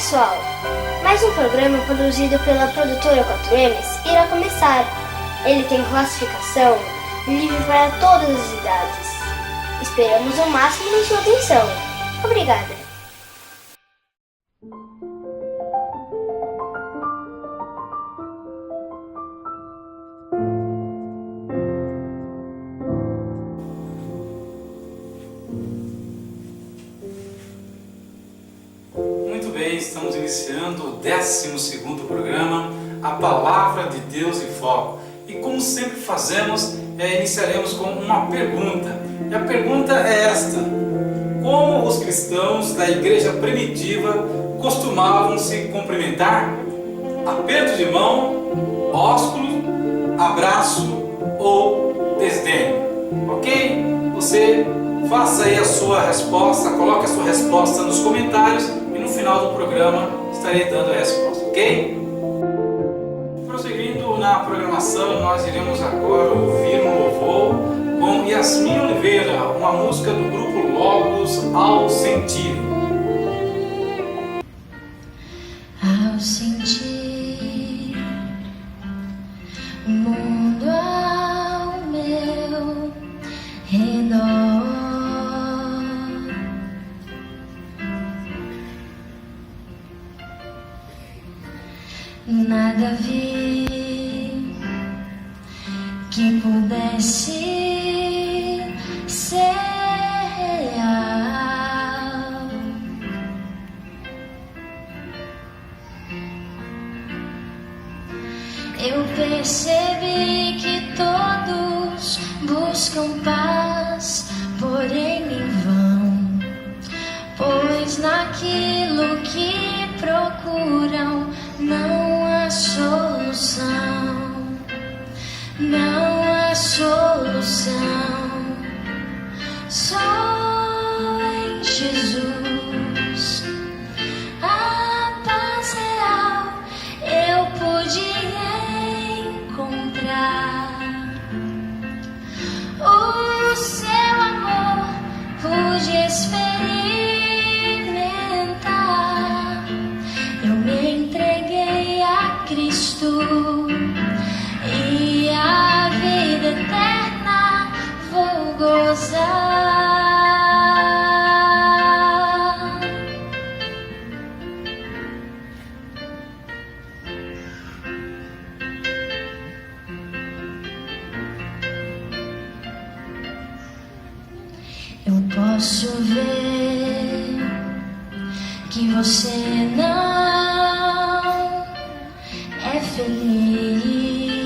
pessoal! Mais um programa produzido pela produtora 4Ms irá começar. Ele tem classificação livre para todas as idades. Esperamos o máximo de sua atenção. Obrigada! Muito bem, estamos iniciando o 12º programa, A Palavra de Deus em Foco. E como sempre fazemos, iniciaremos com uma pergunta. E a pergunta é esta: como os cristãos da igreja primitiva costumavam se cumprimentar? Aperto de mão, ósculo, abraço ou desdém? Ok? Você faça aí a sua resposta, coloque a sua resposta nos comentários e no final do programa estarei dando a resposta, ok? Prosseguindo na programação, nós iremos agora ouvir um louvor com Yasmin Oliveira, uma música do grupo Logos, Ao Sentir. Ao sentir o mundo ao meu redor, nada vi que pudesse ser real. Eu percebi que todos buscam paz, porém em vão, pois naquilo que procuram não há solução, não há solução. Só em Jesus a paz real eu pude encontrar. O seu amor pude experimentar. Eu me entreguei a Cristo e a vida eterna vou gozar. Eu posso ver que você não é feliz.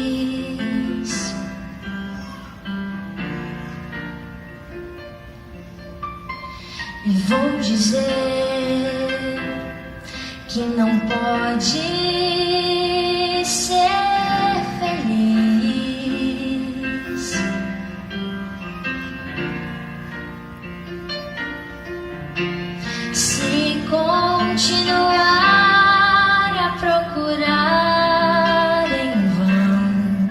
E vou dizer que não pode ser feliz. Se continuar a procurar em vão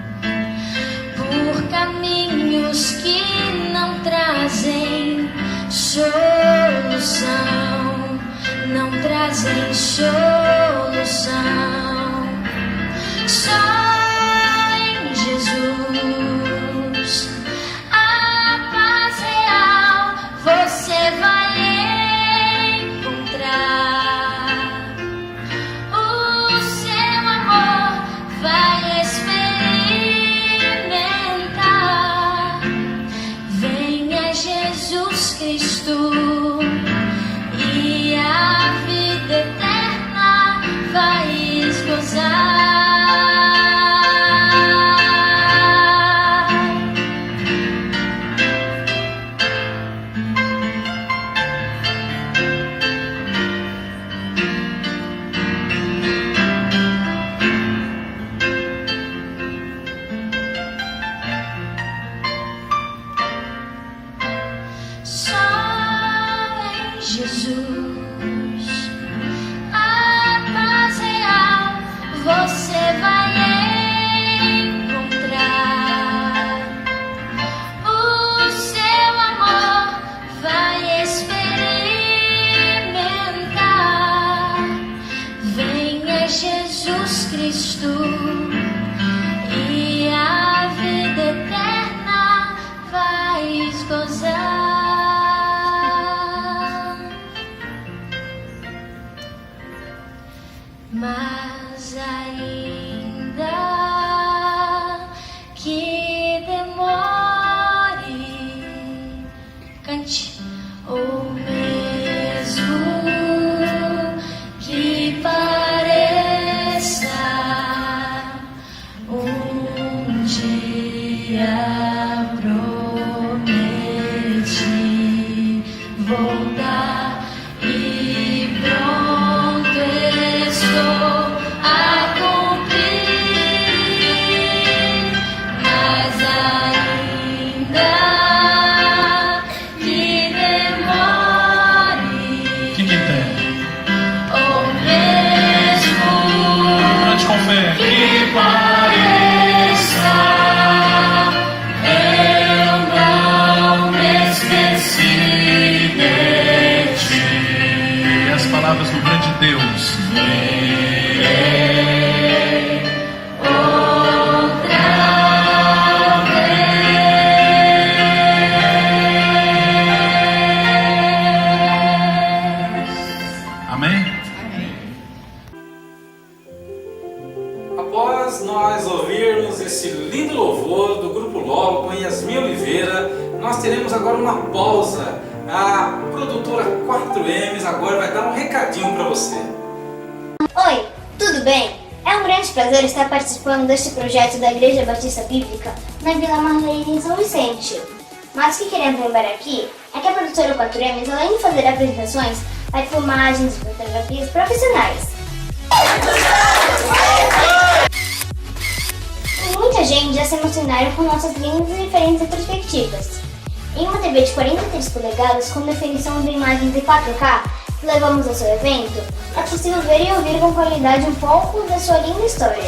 por caminhos que não trazem solução, não trazem solução. Só em Jesus a paz real você vai encontrar. O seu amor vai experimentar. Venha Jesus Cristo e a vida eterna Oliveira. Nós teremos agora uma pausa. A produtora 4Ms agora vai dar um recadinho para você. Oi, tudo bem? É um grande prazer estar participando deste projeto da Igreja Batista Bíblica na Vila Marlene em São Vicente. Mas o que queremos lembrar aqui é que a produtora 4Ms, além de fazer apresentações, faz filmagens e fotografias profissionais. E muita gente já se emocionaram com nossas lindas e diferentes perspectivas. Em uma TV de 43 polegadas com definição de imagens em 4K que levamos ao seu evento, é possível ver e ouvir com qualidade um pouco da sua linda história.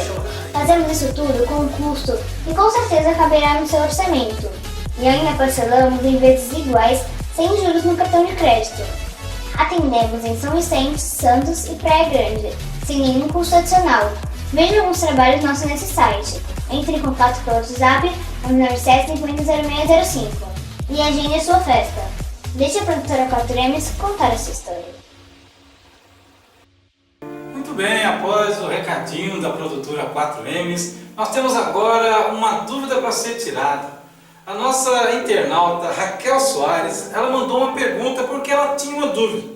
Fazemos isso tudo com um custo e com certeza caberá no seu orçamento. E ainda parcelamos em vezes iguais, sem juros no cartão de crédito. Atendemos em São Vicente, Santos e Praia Grande, sem nenhum custo adicional. Veja alguns trabalhos nossos nesse site. Entre em contato pelo WhatsApp no 97500605 e agende a sua festa. Deixe a produtora 4Ms contar a sua história. Muito bem, após o recadinho da produtora 4Ms, nós temos agora uma dúvida para ser tirada. A nossa internauta Raquel Soares, ela mandou uma pergunta porque ela tinha uma dúvida.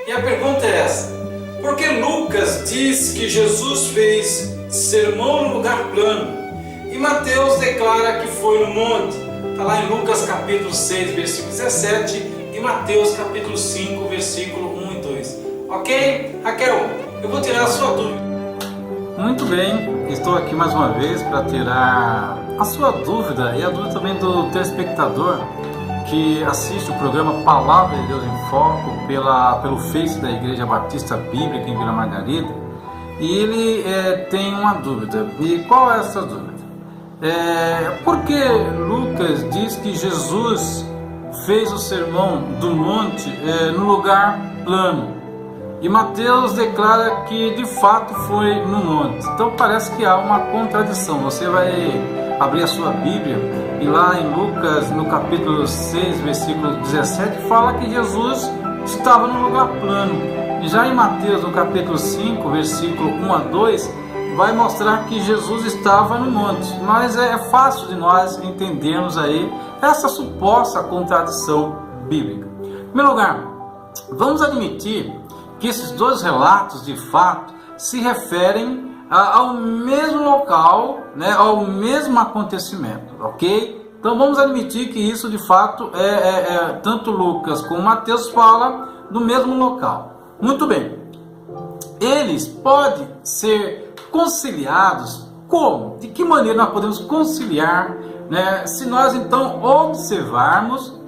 E a pergunta é essa: por que Lucas diz que Jesus fez sermão no lugar plano e Mateus declara que foi no monte? Está lá em Lucas capítulo 6, versículo 17 e Mateus capítulo 5, versículo 1 e 2. Ok? Raquel, eu vou tirar a sua dúvida. Muito bem, estou aqui mais uma vez para tirar a sua dúvida e a dúvida também do telespectador que assiste o programa Palavra de Deus em Foco pelo Face da Igreja Batista Bíblica em Vila Margarida, e ele tem uma dúvida. E qual é essa dúvida? Por que Lucas diz que Jesus fez o sermão do monte no lugar plano e Mateus declara que de fato foi no monte? Então parece que há uma contradição. Você vai abrir a sua Bíblia e lá em Lucas, no capítulo 6, versículo 17, fala que Jesus estava no lugar plano. E já em Mateus, no capítulo 5, versículo 1 a 2, vai mostrar que Jesus estava no monte. Mas é fácil de nós entendermos aí essa suposta contradição bíblica. Em primeiro lugar, vamos admitir que esses dois relatos de fato se referem ao mesmo local, né, ao mesmo acontecimento, ok? Então vamos admitir que isso de fato tanto Lucas como Mateus fala do mesmo local. Muito bem. Eles podem ser conciliados como? De que maneira nós podemos conciliar, né, se nós então observarmos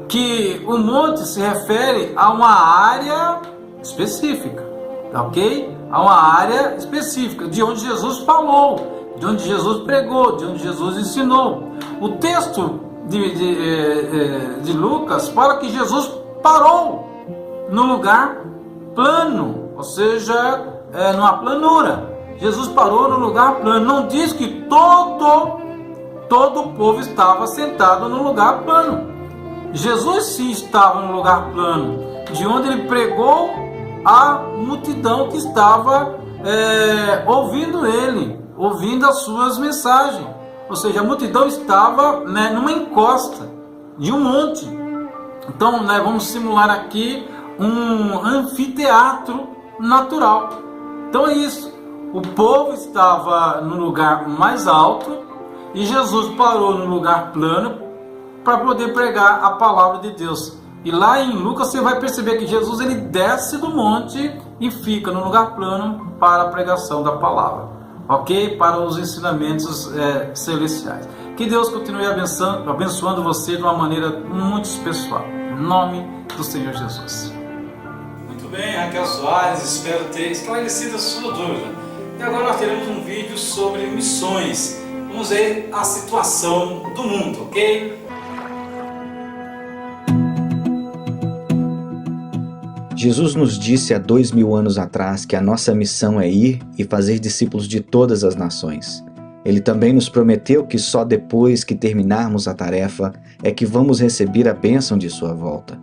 que o monte se refere a uma área específica, ok? A uma área específica, de onde Jesus falou, de onde Jesus pregou, de onde Jesus ensinou. O texto de Lucas fala que Jesus parou no lugar plano, ou seja, numa planura. Jesus parou no lugar plano. Não diz que todo o povo estava sentado no lugar plano. Jesus sim estava no lugar plano, de onde ele pregou a multidão que estava ouvindo ele, ouvindo as suas mensagens. Ou seja, a multidão estava, né, numa encosta de um monte. Então, né, vamos simular aqui um anfiteatro natural. Então é isso. O povo estava no lugar mais alto e Jesus parou no lugar plano para poder pregar a palavra de Deus. E lá em Lucas você vai perceber que Jesus ele desce do monte e fica no lugar plano para a pregação da palavra, ok? Para os ensinamentos celestiais. Que Deus continue abençoando você de uma maneira muito especial. Em nome do Senhor Jesus. Muito bem, Raquel Soares, espero ter esclarecido a sua dúvida. E agora nós teremos um vídeo sobre missões. Vamos ver a situação do mundo, ok? Jesus nos disse há 2000 anos atrás que a nossa missão é ir e fazer discípulos de todas as nações. Ele também nos prometeu que só depois que terminarmos a tarefa é que vamos receber a bênção de sua volta.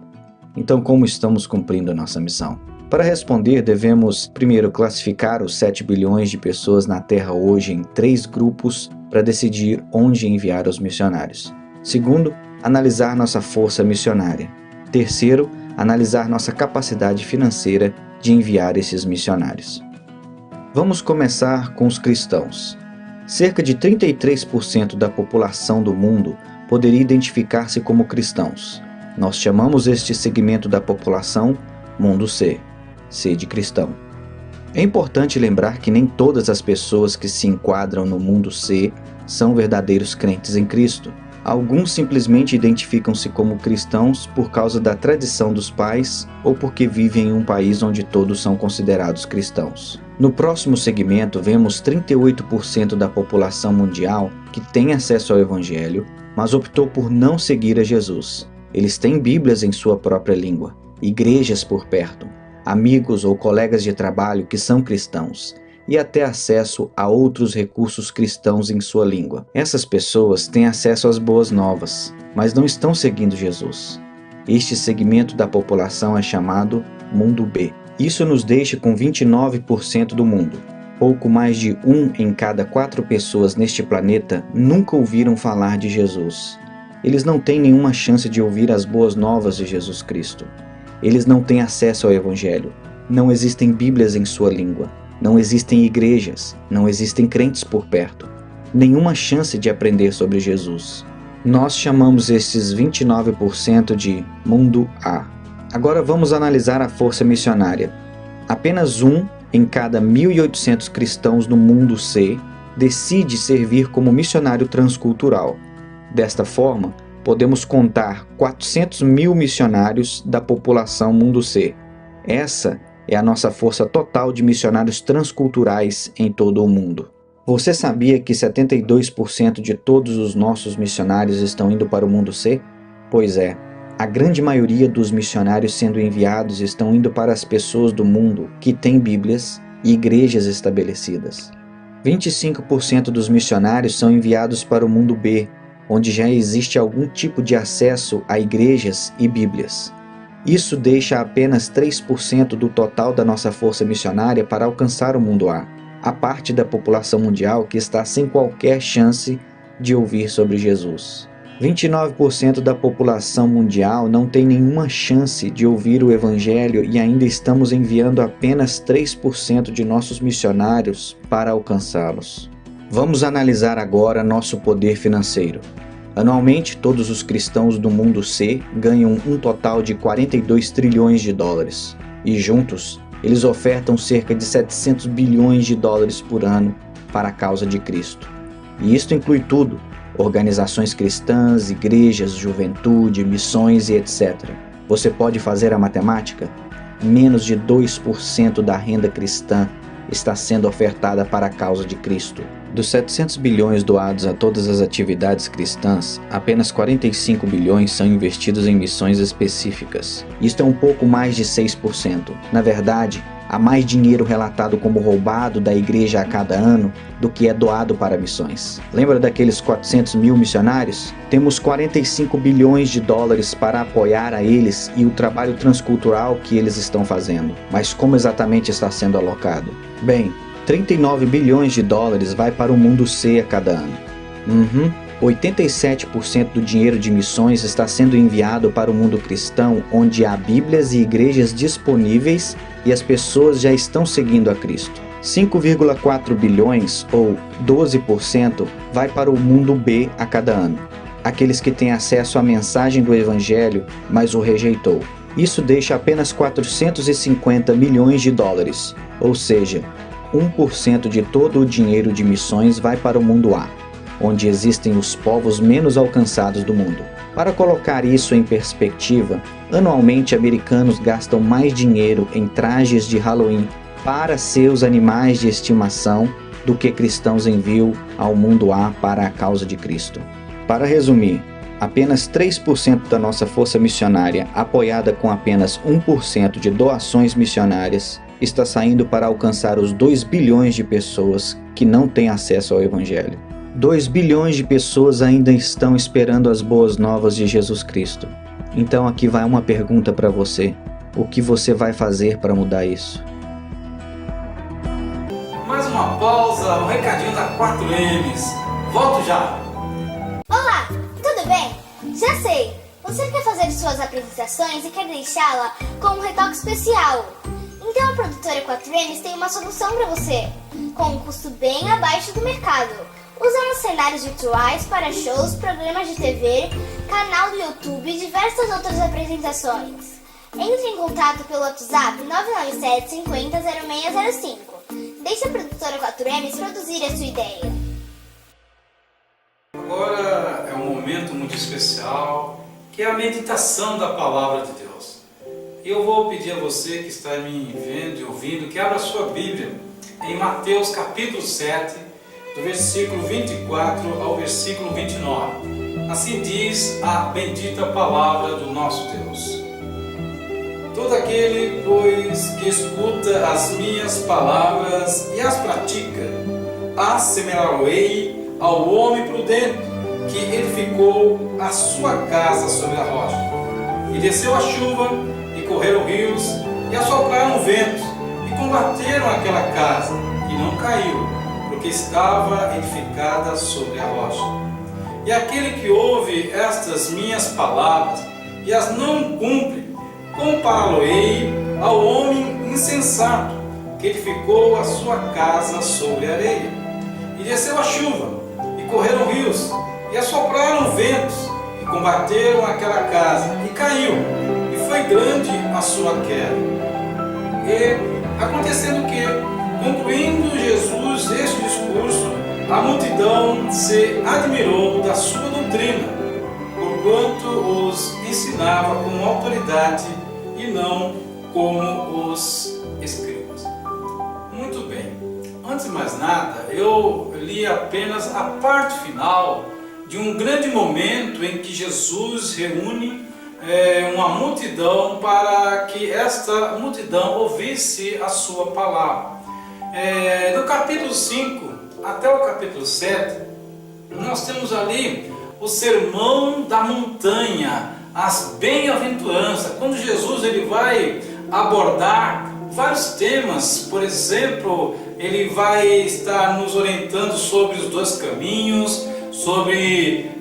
Então, como estamos cumprindo a nossa missão? Para responder, devemos primeiro classificar os 7 bilhões de pessoas na Terra hoje em 3 grupos para decidir onde enviar os missionários. Segundo, analisar nossa força missionária. Terceiro, analisar nossa capacidade financeira de enviar esses missionários. Vamos começar com os cristãos. Cerca de 33% da população do mundo poderia identificar-se como cristãos. Nós chamamos este segmento da população Mundo C, C de cristão. É importante lembrar que nem todas as pessoas que se enquadram no Mundo C são verdadeiros crentes em Cristo. Alguns simplesmente identificam-se como cristãos por causa da tradição dos pais ou porque vivem em um país onde todos são considerados cristãos. No próximo segmento, vemos 38% da população mundial que tem acesso ao Evangelho, mas optou por não seguir a Jesus. Eles têm Bíblias em sua própria língua, igrejas por perto, amigos ou colegas de trabalho que são cristãos, e até acesso a outros recursos cristãos em sua língua. Essas pessoas têm acesso às boas novas, mas não estão seguindo Jesus. Este segmento da população é chamado Mundo B. Isso nos deixa com 29% do mundo. Pouco mais de 1 em cada 4 pessoas neste planeta nunca ouviram falar de Jesus. Eles não têm nenhuma chance de ouvir as boas novas de Jesus Cristo. Eles não têm acesso ao Evangelho. Não existem Bíblias em sua língua. Não existem igrejas. Não existem crentes por perto. Nenhuma chance de aprender sobre Jesus. Nós chamamos esses 29% de Mundo A. Agora vamos analisar a força missionária. Apenas 1 em cada 1.800 cristãos no Mundo C decide servir como missionário transcultural. Desta forma, podemos contar 400 mil missionários da população Mundo C. Essa é a nossa força total de missionários transculturais em todo o mundo. Você sabia que 72% de todos os nossos missionários estão indo para o Mundo C? Pois é, a grande maioria dos missionários sendo enviados estão indo para as pessoas do mundo que têm Bíblias e igrejas estabelecidas. 25% dos missionários são enviados para o Mundo B, onde já existe algum tipo de acesso a igrejas e Bíblias. Isso deixa apenas 3% do total da nossa força missionária para alcançar o Mundo A, a parte da população mundial que está sem qualquer chance de ouvir sobre Jesus. 29% da população mundial não tem nenhuma chance de ouvir o Evangelho e ainda estamos enviando apenas 3% de nossos missionários para alcançá-los. Vamos analisar agora nosso poder financeiro. Anualmente, todos os cristãos do Mundo C ganham um total de 42 trilhões de dólares. E juntos, eles ofertam cerca de 700 bilhões de dólares por ano para a causa de Cristo. E isto inclui tudo: organizações cristãs, igrejas, juventude, missões e etc. Você pode fazer a matemática? Menos de 2% da renda cristã está sendo ofertada para a causa de Cristo. Dos 700 bilhões doados a todas as atividades cristãs, apenas 45 bilhões são investidos em missões específicas. Isto é um pouco mais de 6%. Na verdade, há mais dinheiro relatado como roubado da igreja a cada ano do que é doado para missões. Lembra daqueles 400 mil missionários? Temos 45 bilhões de dólares para apoiar a eles e o trabalho transcultural que eles estão fazendo. Mas como exatamente está sendo alocado? Bem, 39 bilhões de dólares vai para o Mundo C a cada ano. 87% do dinheiro de missões está sendo enviado para o mundo cristão, onde há Bíblias e igrejas disponíveis e as pessoas já estão seguindo a Cristo. 5,4 bilhões, ou 12%, vai para o Mundo B a cada ano. Aqueles que têm acesso à mensagem do Evangelho, mas o rejeitou. Isso deixa apenas 450 milhões de dólares, ou seja, 1% de todo o dinheiro de missões vai para o Mundo A, onde existem os povos menos alcançados do mundo. Para colocar isso em perspectiva, anualmente americanos gastam mais dinheiro em trajes de Halloween para seus animais de estimação do que cristãos enviam ao Mundo A para a causa de Cristo. Para resumir, apenas 3% da nossa força missionária, apoiada com apenas 1% de doações missionárias, está saindo para alcançar os 2 bilhões de pessoas que não têm acesso ao Evangelho. 2 bilhões de pessoas ainda estão esperando as boas novas de Jesus Cristo. Então aqui vai uma pergunta para você. O que você vai fazer para mudar isso? Mais uma pausa, um recadinho da 4Ms. Volto já! Olá, tudo bem? Já sei! Você quer fazer suas apresentações e quer deixá-la com um retoque especial. Então a produtora 4Ms tem uma solução para você, com um custo bem abaixo do mercado. Usamos cenários virtuais para shows, programas de TV, canal do YouTube e diversas outras apresentações. Entre em contato pelo WhatsApp 997 50 0605. Deixe a produtora 4Ms produzir a sua ideia. Agora é um momento muito especial, que é a meditação da Palavra de Deus. E eu vou pedir a você que está me vendo e ouvindo, que abra sua Bíblia em Mateus capítulo 7, do versículo 24 ao versículo 29. Assim diz a bendita Palavra do nosso Deus. Todo aquele, pois, que escuta as minhas palavras e as pratica, assemelhá-lo-ei ao homem prudente, que edificou a sua casa sobre a rocha. E desceu a chuva, e correram rios, e assopraram ventos, e combateram aquela casa, e não caiu, porque estava edificada sobre a rocha. E aquele que ouve estas minhas palavras, e as não cumpre, compará-lo-ei ao homem insensato, que edificou a sua casa sobre a areia. E desceu a chuva, e correram rios, e assopraram ventos, e combateram aquela casa, e caiu, e foi grande a sua queda. E acontecendo que, concluindo Jesus este discurso, a multidão se admirou da sua doutrina, porquanto os ensinava com autoridade e não como os escribas. Muito bem, antes de mais nada, eu li apenas a parte final de um grande momento em que Jesus reúne uma multidão para que esta multidão ouvisse a sua palavra. Do capítulo 5 até o capítulo 7, nós temos ali o sermão da montanha, as bem-aventuranças, quando Jesus ele vai abordar vários temas. Por exemplo, ele vai estar nos orientando sobre os dois caminhos, sobre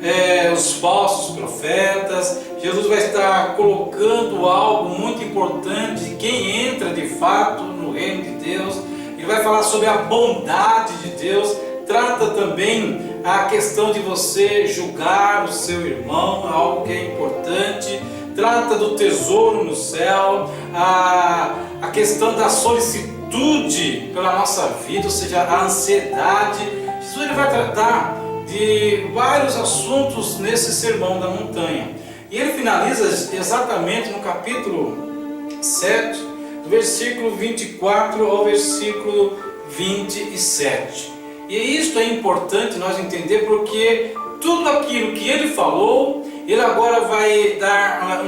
os falsos profetas. Jesus vai estar colocando algo muito importante de quem entra de fato no reino de Deus. Ele vai falar sobre a bondade de Deus. Trata também a questão de você julgar o seu irmão, algo que é importante. Trata do tesouro no céu, a questão da solicitude pela nossa vida, ou seja, a ansiedade. Jesus ele vai tratar de vários assuntos nesse sermão da montanha. E ele finaliza exatamente no capítulo 7, do versículo 24 ao versículo 27. E isto é importante nós entender, porque tudo aquilo que ele falou, ele agora vai dar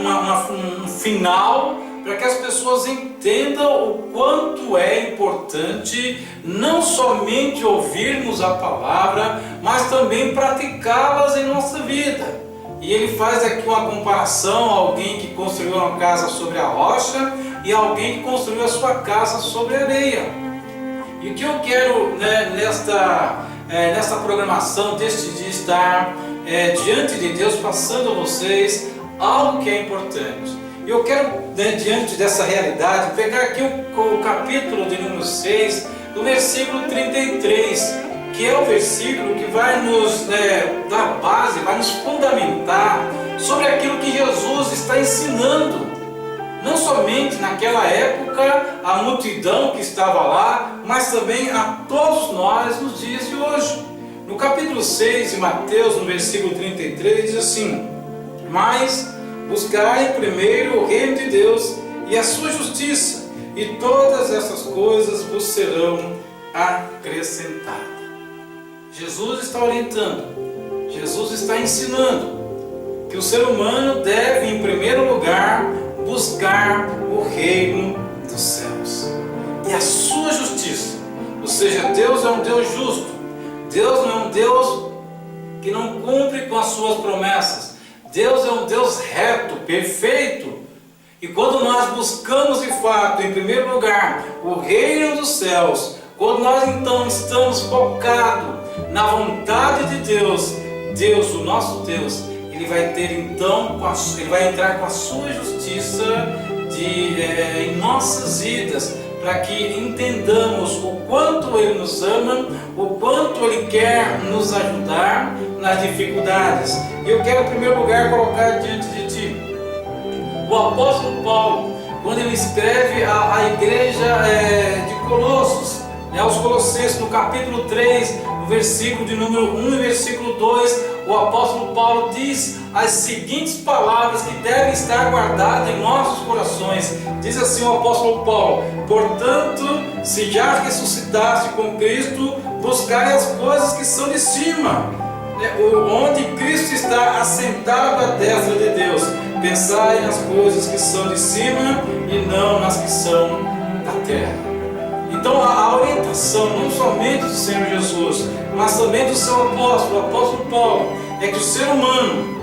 um final para que as pessoas entendam o quanto é importante não somente ouvirmos a palavra, mas também praticá-las em nossa vida. E ele faz aqui uma comparação: alguém que construiu uma casa sobre a rocha e alguém que construiu a sua casa sobre a areia. E o que eu quero, nesta programação deste dia, estar diante de Deus, passando a vocês algo que é importante. E eu quero, diante dessa realidade, pegar aqui o capítulo de número 6, do versículo 33, que é o versículo que vai nos dar base, vai nos fundamentar sobre aquilo que Jesus está ensinando. Não somente naquela época, a multidão que estava lá, mas também a todos nós nos dias de hoje. No capítulo 6 de Mateus, no versículo 33, diz assim: mas buscai primeiro o reino de Deus e a sua justiça, e todas essas coisas vos serão acrescentadas. Jesus está orientando, Jesus está ensinando que o ser humano deve, em primeiro lugar, buscar o reino dos céus e a sua justiça. Ou seja, Deus é um Deus justo. Deus não é um Deus que não cumpre com as suas promessas. Deus é um Deus reto, perfeito. E quando nós buscamos de fato, em primeiro lugar, o reino dos céus, quando nós então estamos focados na vontade de Deus, Deus, o nosso Deus, ele vai ter então, ele vai entrar com a sua justiça em nossas vidas, para que entendamos o quanto Ele nos ama, o quanto Ele quer nos ajudar nas dificuldades. Eu quero em primeiro lugar colocar diante de ti o apóstolo Paulo, quando ele escreve à igreja de Colossos, aos Colossenses, no capítulo 3, no versículo de número 1 e versículo 2, o apóstolo Paulo diz as seguintes palavras que devem estar guardadas em nossos corações. Diz assim o apóstolo Paulo: portanto, se já ressuscitaste com Cristo, buscai as coisas que são de cima, onde Cristo está assentado à destra de Deus. Pensai nas coisas que são de cima e não nas que são da terra. Então a orientação não somente do Senhor Jesus, mas também do seu apóstolo, o apóstolo Paulo, é que o ser humano,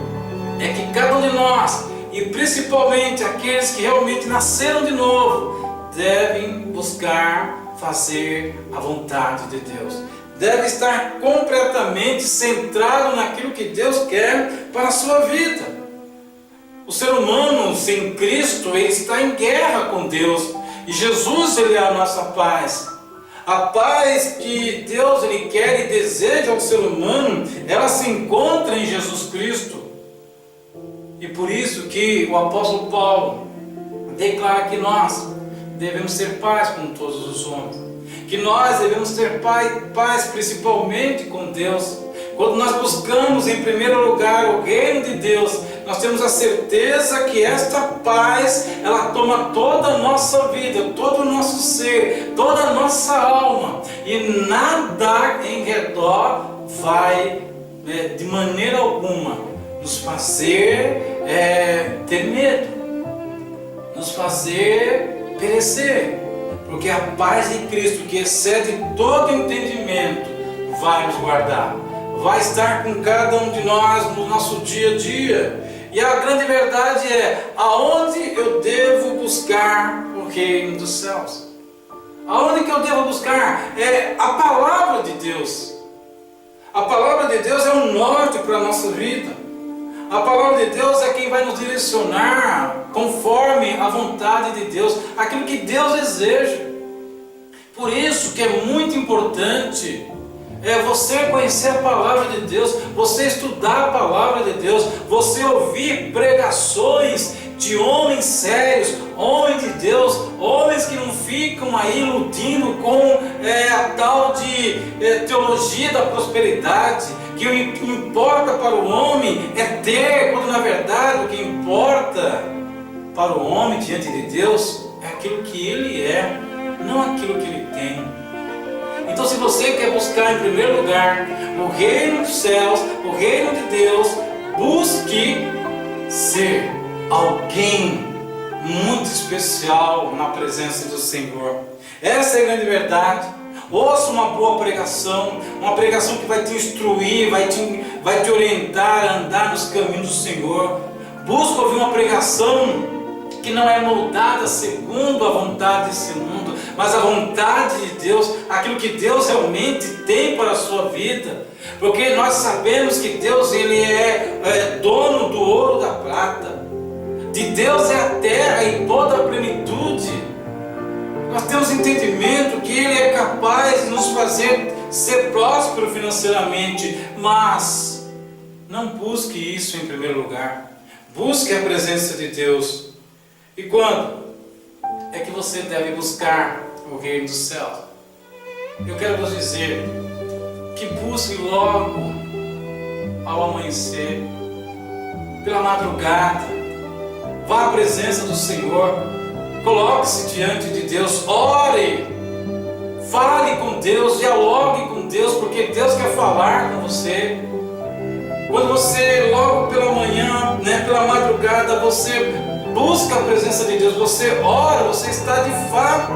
é que cada um de nós, e principalmente aqueles que realmente nasceram de novo, devem buscar fazer a vontade de Deus. Deve estar completamente centrado naquilo que Deus quer para a sua vida. O ser humano sem Cristo, ele está em guerra com Deus. E Jesus, ele é a nossa paz. A paz que Deus ele quer e deseja ao ser humano, ela se encontra em Jesus Cristo. E por isso que o apóstolo Paulo declara que nós devemos ter paz com todos os homens. Que nós devemos ter paz principalmente com Deus. Quando nós buscamos em primeiro lugar o reino de Deus, nós temos a certeza que esta paz, ela toma toda a nossa vida, todo o nosso ser, toda a nossa alma, e nada em redor vai, de maneira alguma, nos fazer ter medo, nos fazer perecer, porque a paz de Cristo, que excede todo entendimento, vai nos guardar, vai estar com cada um de nós no nosso dia a dia. E a grande verdade é: aonde eu devo buscar o reino dos céus? Aonde que eu devo buscar? É a palavra de Deus. A palavra de Deus é um norte para a nossa vida. A palavra de Deus é quem vai nos direcionar conforme a vontade de Deus, aquilo que Deus deseja. Por isso que é muito importante você conhecer a palavra de Deus, você estudar a palavra de Deus, você ouvir pregações de homens sérios, homens de Deus, homens que não ficam aí iludindo com a tal de teologia da prosperidade, que o que importa para o homem é ter, quando na verdade o que importa para o homem diante de Deus é aquilo que ele é, não aquilo que ele tem. Então, se você quer buscar em primeiro lugar o reino dos céus, o reino de Deus, busque ser alguém muito especial na presença do Senhor. Essa é a grande verdade. Ouça uma boa pregação, uma pregação que vai te instruir, vai te orientar a andar nos caminhos do Senhor. Busca ouvir uma pregação que não é moldada segundo a vontade desse mundo, mas a vontade de Deus, aquilo que Deus realmente tem para a sua vida. Porque nós sabemos que Deus ele é dono do ouro e da prata. De Deus é a terra em toda a plenitude. Nós temos entendimento que Ele é capaz de nos fazer ser próspero financeiramente, mas não busque isso em primeiro lugar. Busque a presença de Deus. E quando é que você deve buscar o reino dos céus? Eu quero vos dizer que busque logo ao amanhecer, pela madrugada. Vá à presença do Senhor, coloque-se diante de Deus, ore, fale com Deus, dialogue com Deus, porque Deus quer falar com você. Quando você logo pela manhã, pela madrugada, você busca a presença de Deus, você ora, você está de fato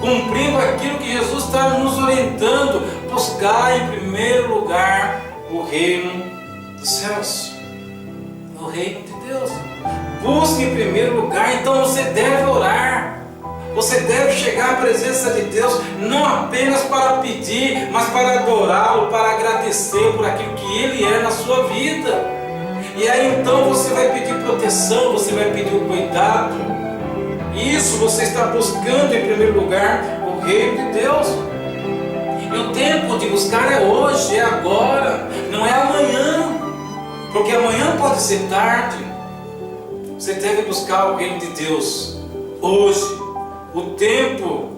cumprindo aquilo que Jesus está nos orientando: buscar em primeiro lugar o reino dos céus, o reino de Deus. Busque em primeiro lugar. Então você deve orar, você deve chegar à presença de Deus, não apenas para pedir, mas para adorá-lo, para agradecer por aquilo que Ele é na sua vida. E aí então você vai pedir proteção, você vai pedir o cuidado. Isso você está buscando em primeiro lugar o reino de Deus. E o tempo de buscar é hoje, é agora, não é amanhã. Porque amanhã pode ser tarde. Você deve buscar o reino de Deus hoje. O tempo,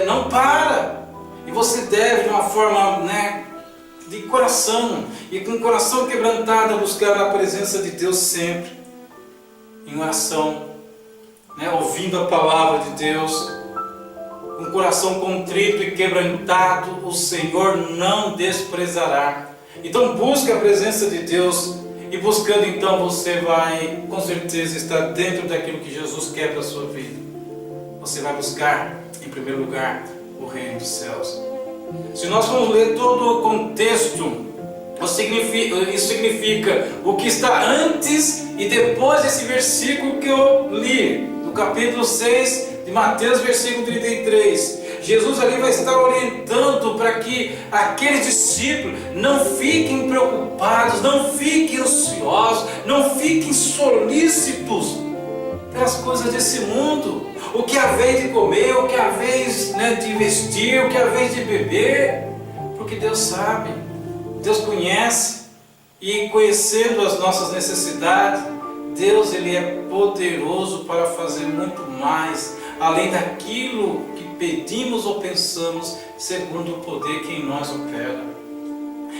não para. E você deve, de uma forma, de coração e com o coração quebrantado, buscar a presença de Deus sempre, em oração, ouvindo a palavra de Deus, com o coração contrito e quebrantado, o Senhor não desprezará. Então busque a presença de Deus, e buscando então você vai com certeza estar dentro daquilo que Jesus quer para a sua vida. Você vai buscar em primeiro lugar o reino dos céus. Se nós formos ler todo o contexto, isso significa o que está antes e depois desse versículo que eu li, no capítulo 6 de Mateus, versículo 33. Jesus ali vai estar orientando para que aqueles discípulos não fiquem preocupados, não fiquem ansiosos, não fiquem solícitos pelas coisas desse mundo. O que há vez de comer, o que há vez de vestir, o que há vez de beber. Porque Deus sabe, Deus conhece, e conhecendo as nossas necessidades, Deus ele é poderoso para fazer muito mais, além daquilo que pedimos ou pensamos, segundo o poder que em nós opera.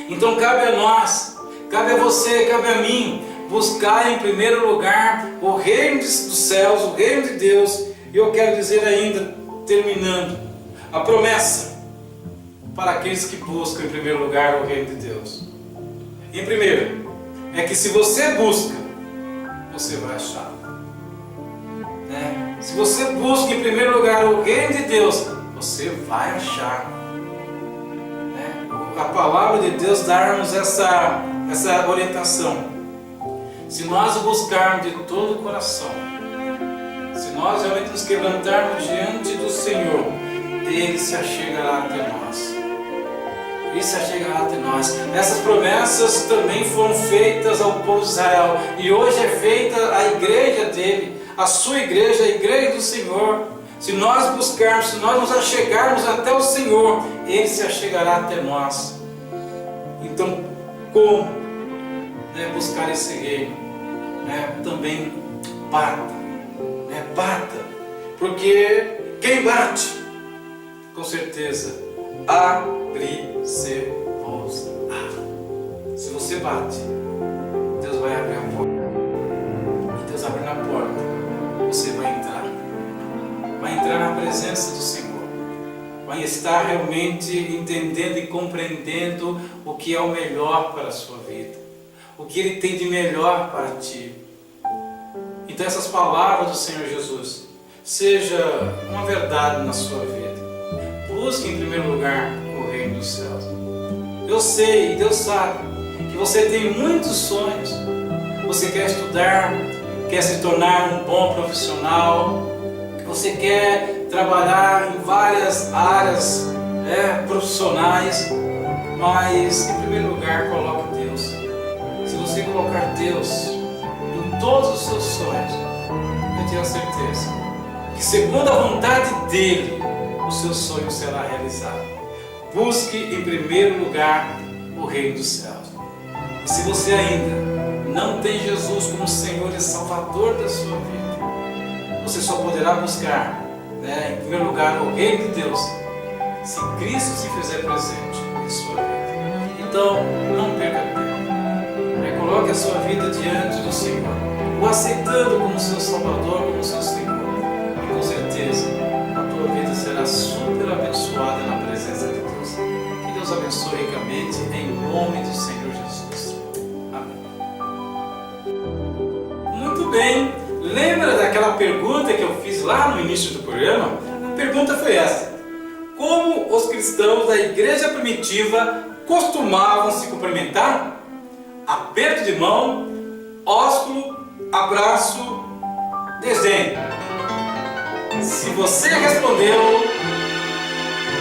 Então cabe a nós, cabe a você, cabe a mim, buscar em primeiro lugar o reino dos céus, o reino de Deus. E eu quero dizer ainda, terminando, a promessa para aqueles que buscam em primeiro lugar o reino de Deus. Em primeiro, é que se você busca, você vai achar. Se você busca em primeiro lugar o reino de Deus, você vai achar. A palavra de Deus dá-nos essa orientação. Se nós o buscarmos de todo o coração, se nós realmente nos quebrantarmos diante do Senhor, Ele se achegará até nós. Ele se achegará até nós. Essas promessas também foram feitas ao povo de Israel. E hoje é feita à igreja dele, a sua igreja, a igreja do Senhor. Se nós buscarmos, se nós nos achegarmos até o Senhor, Ele se achegará até nós. Então, como buscar esse reino? Também bata. Bata, porque quem bate, com certeza, abrir-se-vos-á. Se você bate, Deus vai abrir a porta. E Deus abrindo a porta, você vai entrar. Vai entrar na presença do Senhor. Vai estar realmente entendendo e compreendendo o que é o melhor para a sua vida. O que Ele tem de melhor para ti. Então essas palavras do Senhor Jesus seja uma verdade na sua vida. Busque em primeiro lugar o reino dos céus. Eu sei e Deus sabe que você tem muitos sonhos. Você quer estudar, quer se tornar um bom profissional, você quer trabalhar em várias áreas profissionais, mas em primeiro lugar coloque Deus. Se você colocar Deus em todos os seus sonhos, eu tenho a certeza que, segundo a vontade dEle, o seu sonho será realizado. Busque em primeiro lugar o reino dos céus. E se você ainda não tem Jesus como Senhor e Salvador da sua vida, você só poderá buscar em primeiro lugar o reino de Deus se Cristo se fizer presente em sua vida. Então não perca tempo. Coloque a sua vida diante do Senhor, o aceitando como seu Salvador, como seu Senhor. E com certeza a tua vida será super abençoada na presença de Deus. Que Deus abençoe ricamente em nome do Senhor Jesus. Amém. Muito bem. Lembra daquela pergunta que eu fiz lá no início do programa? A pergunta foi essa: como os cristãos da igreja primitiva costumavam se cumprimentar? Aperto de mão, ósculo, abraço, desenho. Se você respondeu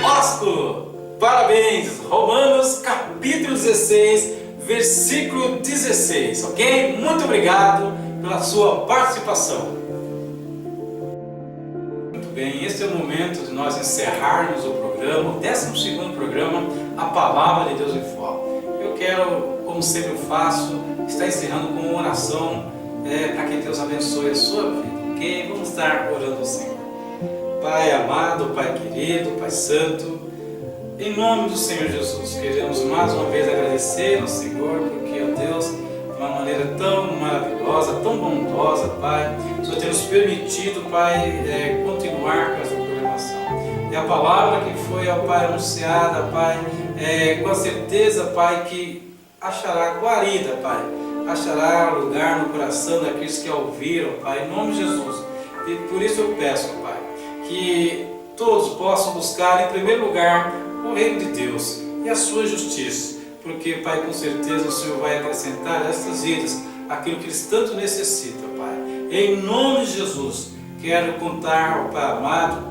ósculo, parabéns! Romanos capítulo 16, versículo 16, ok? Muito obrigado pela sua participação. Muito bem, este é o momento de nós encerrarmos o programa, o 12º programa, A Palavra de Deus em Foco. Eu quero, como sempre eu faço, estar encerrando com uma oração para que Deus abençoe a sua vida, ok? Vamos estar orando ao Senhor. Pai amado, Pai querido, Pai santo, em nome do Senhor Jesus, queremos mais uma vez agradecer ao Senhor, porque, ó Deus, de uma maneira tão maravilhosa, tão bondosa, Pai, o Senhor tem nos permitido, Pai, continuar com essa programação. E a palavra que foi, ó Pai, anunciada, Pai, com a certeza, Pai, que achará guarida, Pai, achará lugar no coração daqueles que a ouviram, Pai, em nome de Jesus. E por isso eu peço, Pai, que todos possam buscar em primeiro lugar o reino de Deus e a sua justiça, porque, Pai, com certeza o Senhor vai acrescentar a estas vidas aquilo que eles tanto necessitam, Pai. Em nome de Jesus, quero contar, ó Pai amado,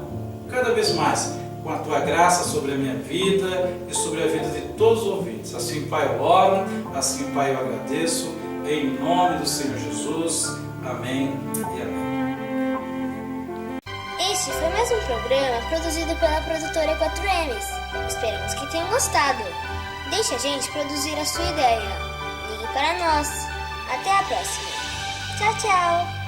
cada vez mais com a Tua graça sobre a minha vida e sobre a vida de todos os ouvintes. Assim, Pai, eu oro, assim, Pai, eu agradeço, em nome do Senhor Jesus. Amém e amém. Este foi mais um programa produzido pela produtora 4Ms. Esperamos que tenham gostado. Deixe a gente produzir a sua ideia. Ligue para nós. Até a próxima. Tchau, tchau.